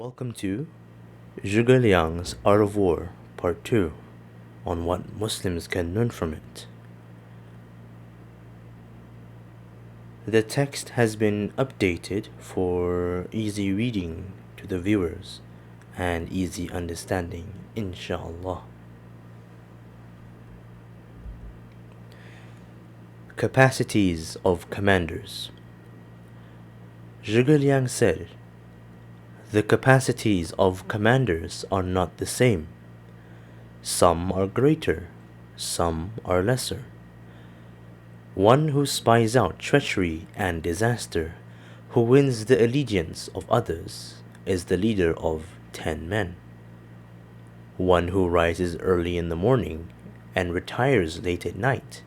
Welcome to Zhuge Liang's Art of War, Part 2, on what Muslims can learn from it. The text has been updated for easy reading to the viewers and easy understanding, inshaAllah. Capacities of Commanders. Zhuge Liang said, "The capacities of commanders are not the same. Some are greater, some are lesser. One who spies out treachery and disaster, who wins the allegiance of others, is the leader of 10 men. One who rises early in the morning and retires late at night,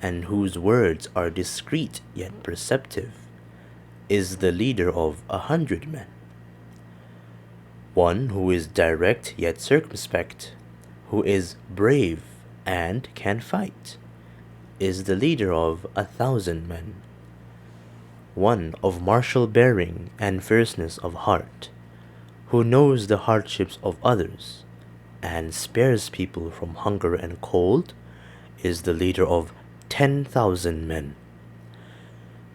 and whose words are discreet yet perceptive, is the leader of 100 men. One who is direct yet circumspect, who is brave and can fight, is the leader of 1,000 men. One of martial bearing and fierceness of heart, who knows the hardships of others and spares people from hunger and cold, is the leader of 10,000 men.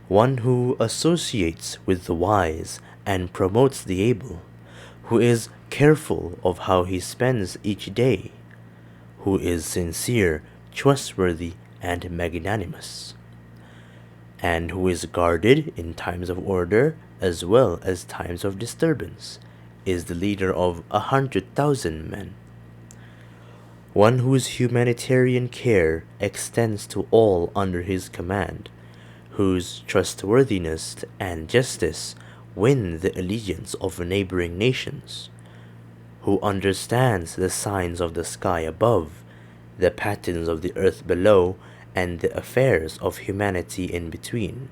One who associates with the wise and promotes the able, who is careful of how he spends each day, who is sincere, trustworthy, and magnanimous, and who is guarded in times of order as well as times of disturbance, is the leader of 100,000 men. One whose humanitarian care extends to all under his command, whose trustworthiness and justice win the allegiance of neighboring nations, who understands the signs of the sky above, the patterns of the earth below, and the affairs of humanity in between,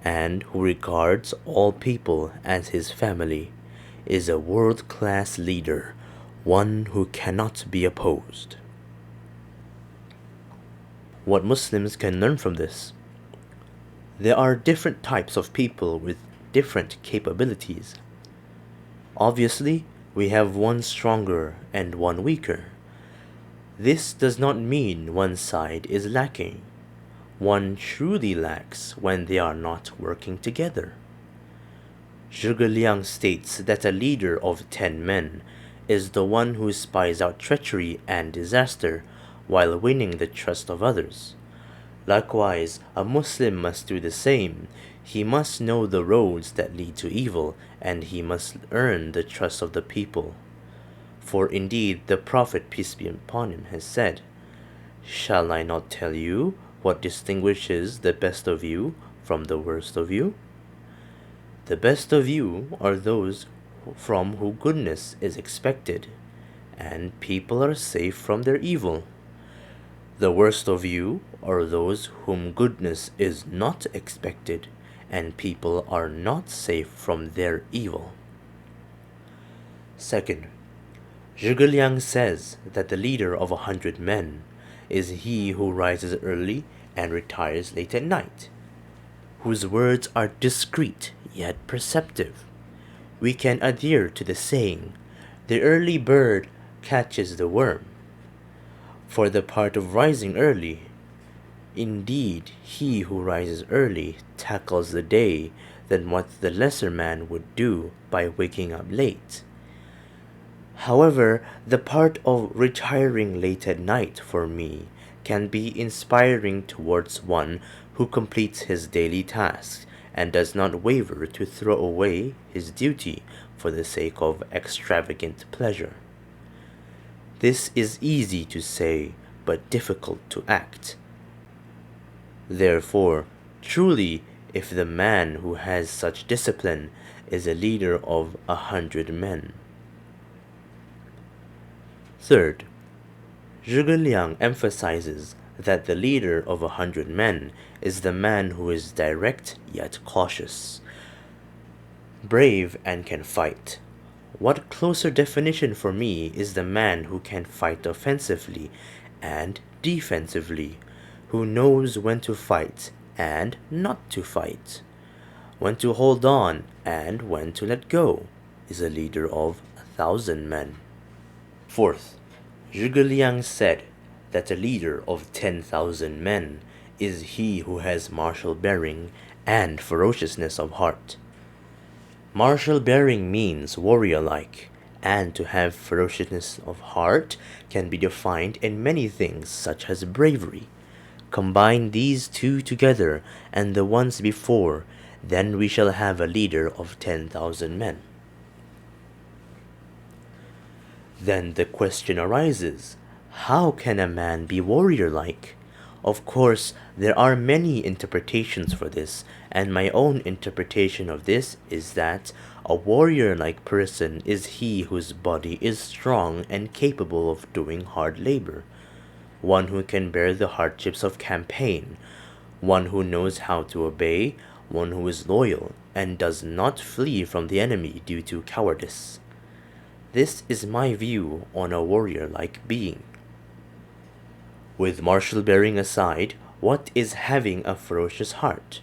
and who regards all people as his family, is a world-class leader, one who cannot be opposed." What Muslims can learn from this? There are different types of people with different capabilities. Obviously, we have one stronger and one weaker. This does not mean one side is lacking. One truly lacks when they are not working together. Zhuge Liang states that a leader of 10 men is the one who spies out treachery and disaster while winning the trust of others. Likewise, a Muslim must do the same. He must know the roads that lead to evil, and he must earn the trust of the people. For indeed the Prophet, peace be upon him, has said, "Shall I not tell you what distinguishes the best of you from the worst of you? The best of you are those from whom goodness is expected, and people are safe from their evil. The worst of you are those whom goodness is not expected, and people are not safe from their evil." Second, Zhuge Liang says that the leader of 100 men is he who rises early and retires late at night, whose words are discreet yet perceptive. We can adhere to the saying, "The early bird catches the worm." For the part of rising early, indeed, he who rises early tackles the day than what the lesser man would do by waking up late. However, the part of retiring late at night for me can be inspiring towards one who completes his daily tasks and does not waver to throw away his duty for the sake of extravagant pleasure. This is easy to say, but difficult to act. Therefore, truly, if the man who has such discipline is a leader of 100 men. Third, Zhuge Liang emphasizes that the leader of 100 men is the man who is direct yet cautious, brave and can fight. What closer definition for me is the man who can fight offensively and defensively, who knows when to fight and not to fight, when to hold on and when to let go, is a leader of 1,000 men. Fourth, Zhuge Liang said that a leader of 10,000 men is he who has martial bearing and ferociousness of heart. Martial bearing means warrior-like, and to have ferociousness of heart can be defined in many things such as bravery. Combine these two together and the ones before, then we shall have a leader of 10,000 men. Then the question arises, how can a man be warrior-like? Of course, there are many interpretations for this, and my own interpretation of this is that a warrior-like person is he whose body is strong and capable of doing hard labor, one who can bear the hardships of campaign, one who knows how to obey, one who is loyal and does not flee from the enemy due to cowardice. This is my view on a warrior-like being. With martial bearing aside, what is having a ferocious heart?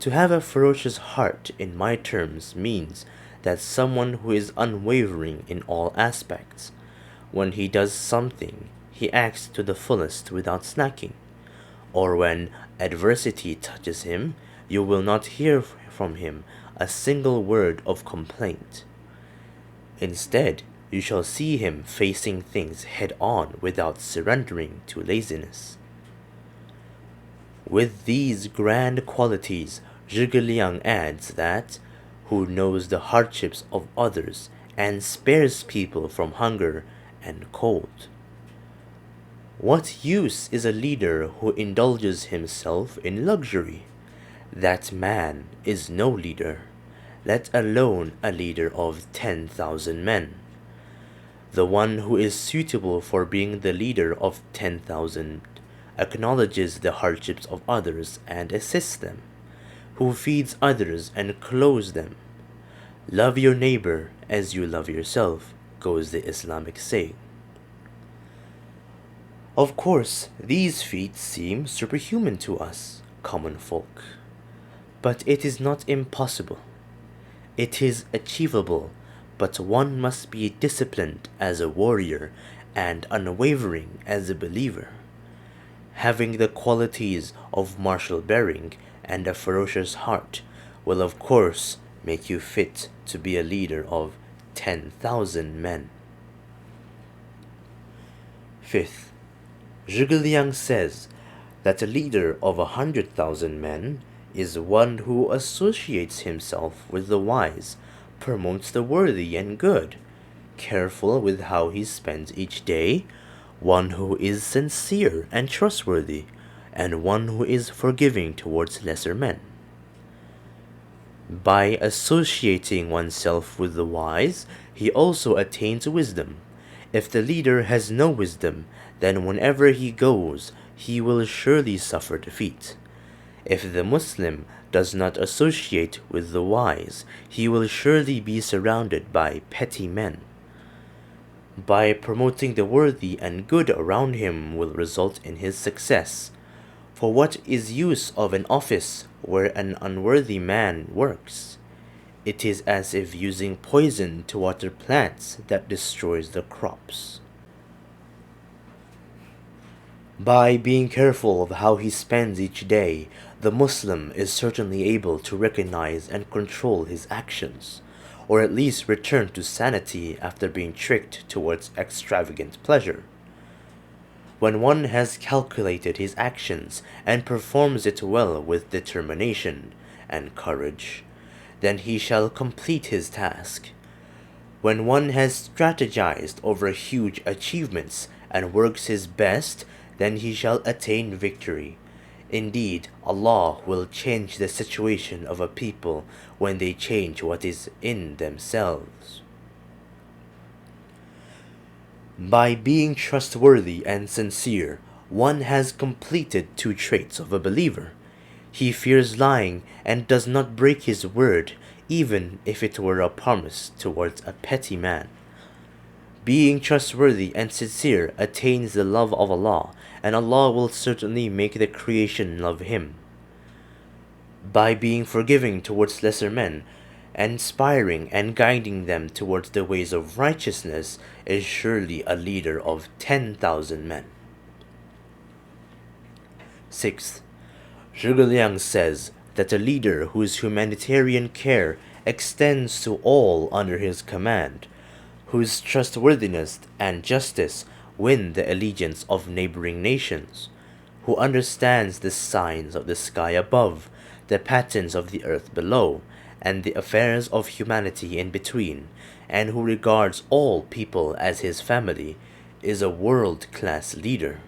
To have a ferocious heart in my terms means that someone who is unwavering in all aspects. When he does something, he acts to the fullest without slacking. Or when adversity touches him, you will not hear from him a single word of complaint. Instead, you shall see him facing things head-on without surrendering to laziness. With these grand qualities, Zhuge Liang adds that who knows the hardships of others and spares people from hunger and cold. What use is a leader who indulges himself in luxury? That man is no leader, let alone a leader of 10,000 men. The one who is suitable for being the leader of 10,000 acknowledges the hardships of others and assists them, who feeds others and clothes them. Love your neighbor as you love yourself, goes the Islamic saying. Of course, these feats seem superhuman to us, common folk. But it is not impossible. It is achievable, but one must be disciplined as a warrior and unwavering as a believer. Having the qualities of martial bearing and a ferocious heart will of course make you fit to be a leader of 10,000 men. Fifth, Zhuge Liang says that a leader of 100,000 men is one who associates himself with the wise, promotes the worthy and good, careful with how he spends each day, one who is sincere and trustworthy, and one who is forgiving towards lesser men. By associating oneself with the wise, he also attains wisdom. If the leader has no wisdom, then whenever he goes, he will surely suffer defeat. If the Muslim does not associate with the wise, he will surely be surrounded by petty men. By promoting the worthy and good around him will result in his success. For what is use of an office where an unworthy man works? It is as if using poison to water plants that destroys the crops. By being careful of how he spends each day, the Muslim is certainly able to recognize and control his actions, or at least return to sanity after being tricked towards extravagant pleasure. When one has calculated his actions and performs it well with determination and courage, then he shall complete his task. When one has strategized over huge achievements and works his best, then he shall attain victory. Indeed, Allah will change the situation of a people when they change what is in themselves. By being trustworthy and sincere, one has completed two traits of a believer. He fears lying and does not break his word, even if it were a promise towards a petty man. Being trustworthy and sincere attains the love of Allah, and Allah will certainly make the creation love him. By being forgiving towards lesser men, inspiring and guiding them towards the ways of righteousness, is surely a leader of 10,000 men. 6th, Zhuge Liang says that a leader whose humanitarian care extends to all under his command, whose trustworthiness and justice win the allegiance of neighboring nations, who understands the signs of the sky above, the patterns of the earth below, and the affairs of humanity in between, and who regards all people as his family, is a world-class leader.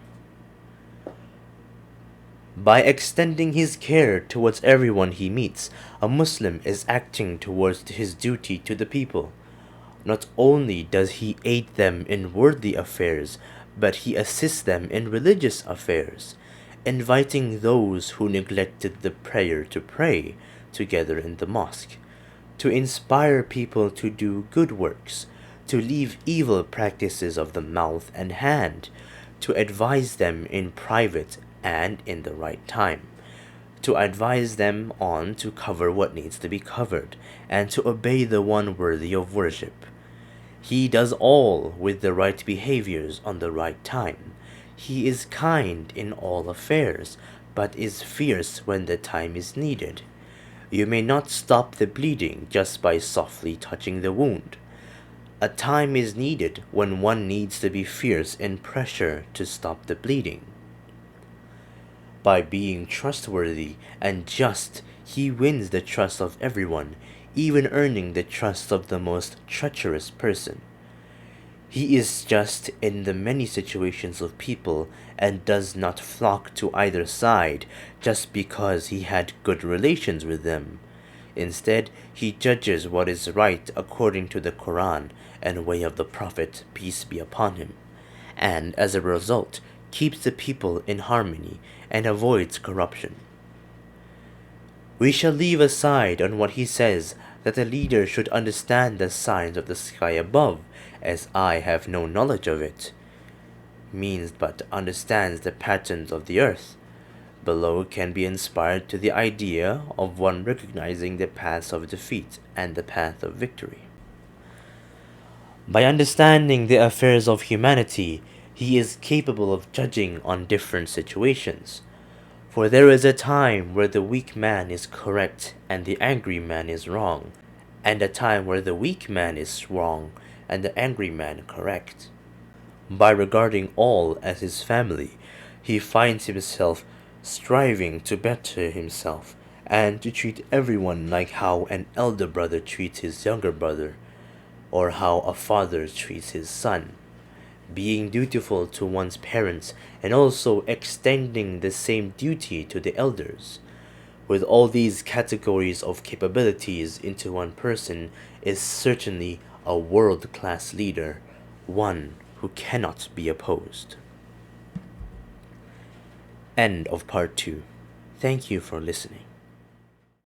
By extending his care towards everyone he meets, a Muslim is acting towards his duty to the people. Not only does he aid them in worldly affairs, but he assists them in religious affairs, inviting those who neglected the prayer to pray together in the mosque, to inspire people to do good works, to leave evil practices of the mouth and hand, to advise them in private and in the right time, to advise them on to cover what needs to be covered, and to obey the one worthy of worship. He does all with the right behaviors on the right time. He is kind in all affairs, but is fierce when the time is needed. You may not stop the bleeding just by softly touching the wound. A time is needed when one needs to be fierce in pressure to stop the bleeding. By being trustworthy and just, he wins the trust of everyone, even earning the trust of the most treacherous person. He is just in the many situations of people and does not flock to either side just because he had good relations with them. Instead, he judges what is right according to the Quran and way of the Prophet, peace be upon him, and as a result, keeps the people in harmony and avoids corruption. We shall leave aside on what he says that a leader should understand the signs of the sky above, as I have no knowledge of it, means but understands the patterns of the earth. Below can be inspired to the idea of one recognizing the paths of defeat and the path of victory. By understanding the affairs of humanity, he is capable of judging on different situations. For there is a time where the weak man is correct and the angry man is wrong, and a time where the weak man is wrong and the angry man correct. By regarding all as his family, he finds himself striving to better himself and to treat everyone like how an elder brother treats his younger brother, or how a father treats his son, being dutiful to one's parents and also extending the same duty to the elders. With all these categories of capabilities into one person is certainly a world-class leader, one who cannot be opposed. End of part 2. Thank you for listening.